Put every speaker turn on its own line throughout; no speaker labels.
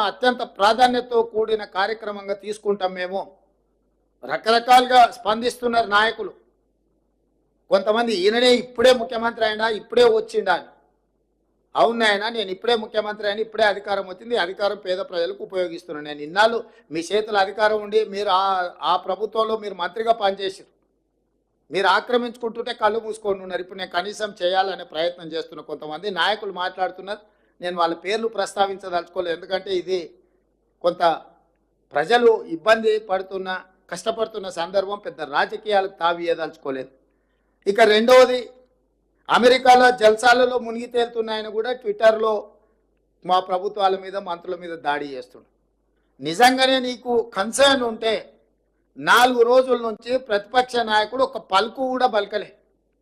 అత్యంత ప్రాధాన్యతతో కూడిన కార్యక్రమంగా తీసుకుంటాం. మేము రకరకాలుగా స్పందిస్తున్నారు నాయకులు. కొంతమంది ఈయననే ఇప్పుడే ముఖ్యమంత్రి అయినా, ఇప్పుడే వచ్చిండా అని. అవునాయన, నేను ఇప్పుడే ముఖ్యమంత్రి అయినా, ఇప్పుడే అధికారం వచ్చింది, అధికారం పేద ప్రజలకు ఉపయోగిస్తున్నాను. నేను ఇన్నాళ్ళు మీ చేతుల అధికారం ఉండి మీరు ఆ ప్రభుత్వంలో మీరు మంత్రిగా పనిచేసారు, మీరు ఆక్రమించుకుంటుంటే కళ్ళు మూసుకొని ఉన్నారు. ఇప్పుడు నేను కనీసం చేయాలనే ప్రయత్నం చేస్తున్న కొంతమంది నాయకులు మాట్లాడుతున్నారు. నేను వాళ్ళ పేర్లు ప్రస్తావించదలుచుకోలేదు, ఎందుకంటే ఇది కొంత ప్రజలు ఇబ్బంది పడుతున్న కష్టపడుతున్న సందర్భం, పెద్ద రాజకీయాలకు తావియదలుచుకోలేదు. ఇక రెండవది, అమెరికాలో జల్సాలలో మునిగి తేలుతున్నాయని కూడా ట్విట్టర్లో మా ప్రభుత్వాల మీద మంత్రుల మీద దాడి చేస్తున్నాడు. నిజంగానే నీకు కన్సర్న్ ఉంటే 4 రోజుల నుంచి ప్రతిపక్ష నాయకుడు ఒక పలుకు కూడా పలకలే,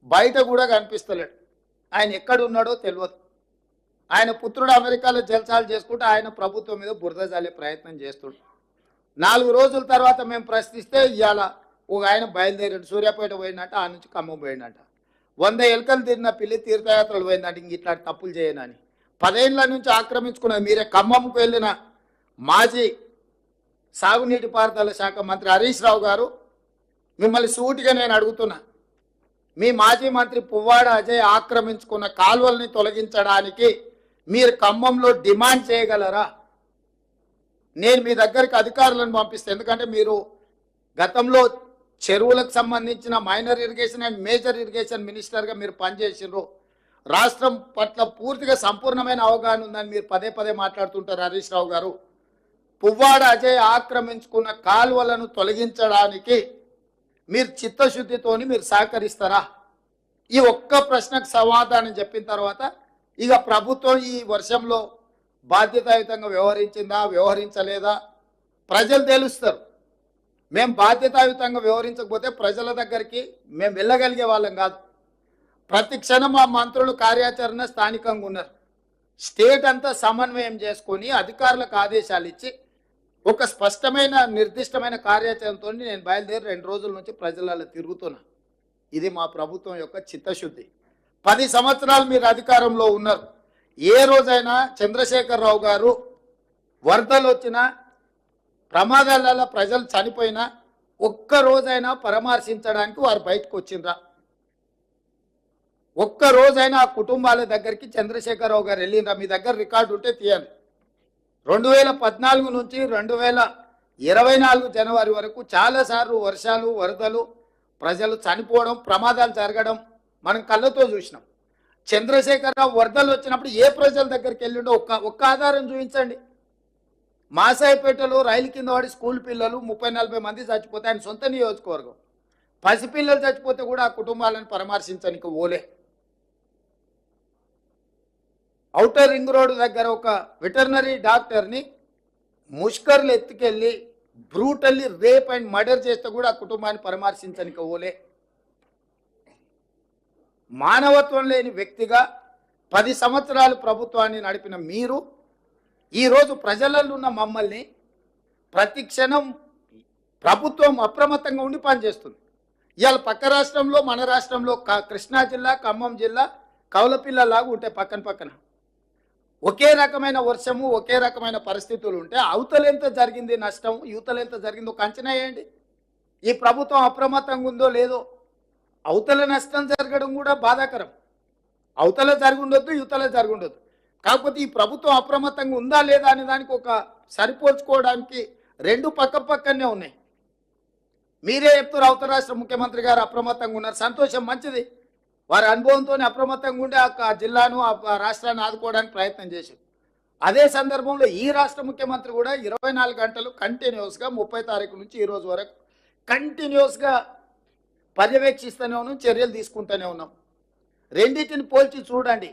బయట కూడా కనిపిస్తలేడు. ఆయన ఎక్కడున్నాడో తెలియదు. ఆయన పుత్రుడు అమెరికాలో జల్సాలు చేసుకుంటూ ఆయన ప్రభుత్వం మీద బురద జల్లే ప్రయత్నం చేస్తున్నాడు. 4 రోజుల తర్వాత మేము ప్రశ్నిస్తే ఇవాళ ఒక ఆయన బయలుదేరాడు, సూర్యాపేట పోయిందంట, ఆ నుంచి ఖమ్మం పోయిందంట. 100 ఎలుకలు తిరిగిన పిల్లి తీర్థయాత్రలు పోయిందంట, ఇంక ఇట్లాంటి తప్పులు చేయనని. 10 ఏళ్ల నుంచి ఆక్రమించుకున్నది మీరే. ఖమ్మంకు వెళ్ళిన మాజీ సాగునీటి పారుదల శాఖ మంత్రి హరీష్ రావు గారు, మిమ్మల్ని సూటిగా నేను అడుగుతున్నా, మీ మాజీ మంత్రి పువ్వాడ అజయ్ ఆక్రమించుకున్న కాలువల్ని తొలగించడానికి మీరు ఖమ్మంలో డిమాండ్ చేయగలరా? నేను మీ దగ్గరికి అధికారులను పంపిస్తే, ఎందుకంటే మీరు గతంలో చెరువులకు సంబంధించిన minor irrigation and major irrigation మినిస్టర్గా మీరు పనిచేసినారు. రాష్ట్రం పట్ల పూర్తిగా సంపూర్ణమైన అవగాహన ఉందని మీరు పదే పదే మాట్లాడుతుంటారు హరీష్ రావు గారు. పువ్వాడ అజయ్ ఆక్రమించుకున్న కాలువలను తొలగించడానికి మీరు చిత్తశుద్ధితోని మీరు సహకరిస్తారా? ఈ ఒక్క ప్రశ్నకు సమాధానం చెప్పిన తర్వాత ఇక ప్రభుత్వం ఈ వర్షంలో బాధ్యతాయుతంగా వ్యవహరించిందా, వ్యవహరించలేదా ప్రజలు తెలుస్తారు. మేము బాధ్యతాయుతంగా వ్యవహరించకపోతే ప్రజల దగ్గరికి మేము వెళ్ళగలిగే వాళ్ళం కాదు. ప్రతి క్షణం మా మంత్రులు కార్యాచరణ స్థానికంగా ఉన్నారు. స్టేట్ అంతా సమన్వయం చేసుకొని అధికారులకు ఆదేశాలు ఇచ్చి ఒక స్పష్టమైన నిర్దిష్టమైన కార్యాచరణతో నేను బయలుదేరి 2 రోజుల నుంచి ప్రజలలో తిరుగుతున్నా. ఇది మా ప్రభుత్వం యొక్క చిత్తశుద్ధి. 10 సంవత్సరాలు మీరు అధికారంలో ఉన్నారు. ఏ రోజైనా చంద్రశేఖరరావు గారు వరదలు వచ్చినా, ప్రమాదాలలో ప్రజలు చనిపోయినా ఒక్క రోజైనా పరామర్శించడానికి వారు బయటకు వచ్చిండ్రా? ఒక్క రోజైనా ఆ కుటుంబాల దగ్గరికి చంద్రశేఖరరావు గారు వెళ్ళిండ్రా? మీ దగ్గర రికార్డు ఉంటే తీయండి. 2014 నుంచి 2024 జనవరి వరకు చాలాసార్లు వర్షాలు, వరదలు, ప్రజలు చనిపోవడం, ప్రమాదాలు జరగడం మనం కళ్ళతో చూసినాం. చంద్రశేఖరరావు వరదలు వచ్చినప్పుడు ఏ ప్రజల దగ్గరికి వెళ్ళిండో ఒక్క ఆధారం చూపించండి. మాసాయిపేటలో రైలు కింద వాడి స్కూల్ పిల్లలు 30-40 మంది చచ్చిపోతే ఆయన సొంత నియోజకవర్గం, పసిపిల్లలు చచ్చిపోతే కూడా ఆ కుటుంబాలను పరామర్శించడానికి ఓలే. ఔటర్ రింగ్ రోడ్డు దగ్గర ఒక వెటర్నరీ డాక్టర్ని ముష్కర్లు ఎత్తుకెళ్ళి బ్రూటల్లీ రేప్ అండ్ మర్డర్ చేస్తే కూడా ఆ కుటుంబాన్ని పరామర్శించడానికి ఓలే. మానవత్వం లేని వ్యక్తిగా 10 సంవత్సరాలు ప్రభుత్వాన్ని నడిపిన మీరు ఈరోజు ప్రజలలో ఉన్న మమ్మల్ని ప్రతి క్షణం ప్రభుత్వం అప్రమత్తంగా ఉండి పనిచేస్తుంది. ఇవాళ పక్క రాష్ట్రంలో మన రాష్ట్రంలో కృష్ణా జిల్లా, ఖమ్మం జిల్లా కౌలపిల్లలాగా ఉంటాయి పక్కన పక్కన. ఒకే రకమైన వర్షము, ఒకే రకమైన పరిస్థితులు ఉంటే అవతల ఎంత జరిగింది నష్టం, యువతలు ఎంత జరిగిందో ఒక అంచనా వేయండి. ఈ ప్రభుత్వం అప్రమత్తంగా ఉందో లేదో. అవతల నష్టం జరగడం కూడా బాధాకరం. అవతల జరుగుండొద్దు, యువతల జరుగుండొద్దు. కాకపోతే ఈ ప్రభుత్వం అప్రమత్తంగా ఉందా లేదా అనే దానికి ఒక సరిపోల్చుకోవడానికి 2 పక్కనే ఉన్నాయి. మీరే చెప్తారు అవతల రాష్ట్ర ముఖ్యమంత్రి గారు అప్రమత్తంగా ఉన్నారు, సంతోషం, మంచిది. వారి అనుభవంతో అప్రమత్తంగా ఉండి ఆ జిల్లాను, ఆ రాష్ట్రాన్ని ఆదుకోవడానికి ప్రయత్నం చేశారు. అదే సందర్భంలో ఈ రాష్ట్ర ముఖ్యమంత్రి కూడా 24 గంటలు కంటిన్యూస్గా 30 తారీఖు నుంచి ఈ రోజు వరకు కంటిన్యూస్గా పర్యవేక్షిస్తూనే ఉన్నాం, చర్యలు తీసుకుంటూనే ఉన్నాం. రెండింటిని పోల్చి చూడండి.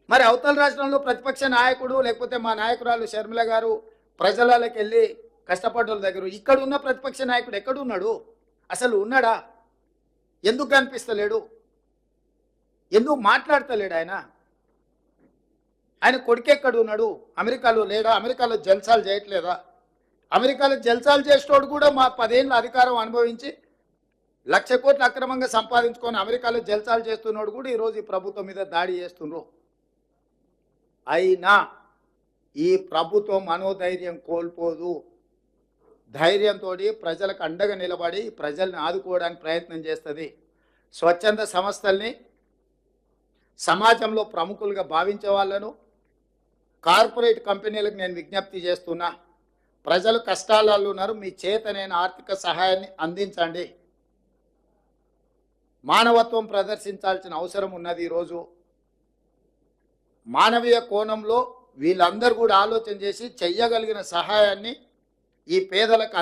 మరి అవతల రాష్ట్రంలో ప్రతిపక్ష నాయకుడు లేకపోతే మా నాయకురాలు షర్మిల గారు ప్రజలకి వెళ్ళి కష్టపడ్డోళ్ళ దగ్గర, ఇక్కడ ఉన్న ప్రతిపక్ష నాయకుడు ఎక్కడున్నాడు? అసలు ఉన్నాడా? ఎందుకు కనిపిస్తలేడు? ఎందుకు మాట్లాడతలేడు? ఆయన కొడుకెక్కడ ఉన్నాడు? అమెరికాలో లేడా? అమెరికాలో జల్సాలు చేయట్లేదా? అమెరికాలో జల్సాలు చేసేటోడు కూడా మా 10 ఏళ్ళ అధికారం అనుభవించి 1,00,000 కోట్లు అక్రమంగా సంపాదించుకొని అమెరికాలో జల్సాలు చేస్తున్నాడు కూడా ఈరోజు ఈ ప్రభుత్వం మీద దాడి చేస్తున్నారు. అయినా ఈ ప్రభుత్వం మనోధైర్యం కోల్పోదు. ధైర్యంతో ప్రజలకు అండగా నిలబడి ప్రజల్ని ఆదుకోవడానికి ప్రయత్నం చేస్తుంది. స్వచ్ఛంద సంస్థల్ని సమాజంలో ప్రముఖులుగా భావించే వాళ్ళను, కార్పొరేట్ కంపెనీలకు నేను విజ్ఞప్తి చేస్తున్నా, ప్రజలు కష్టాలలో ఉన్నారు, మీ చేతనైన ఆర్థిక సహాయాన్ని అందించండి. మానవత్వం ప్రదర్శించాల్సిన అవసరం ఉన్నది. ఈరోజు మానవీయ కోణంలో వీళ్ళందరూ కూడా ఆలోచన చేసి చెయ్యగలిగిన సహాయాన్ని ఈ పేదలకు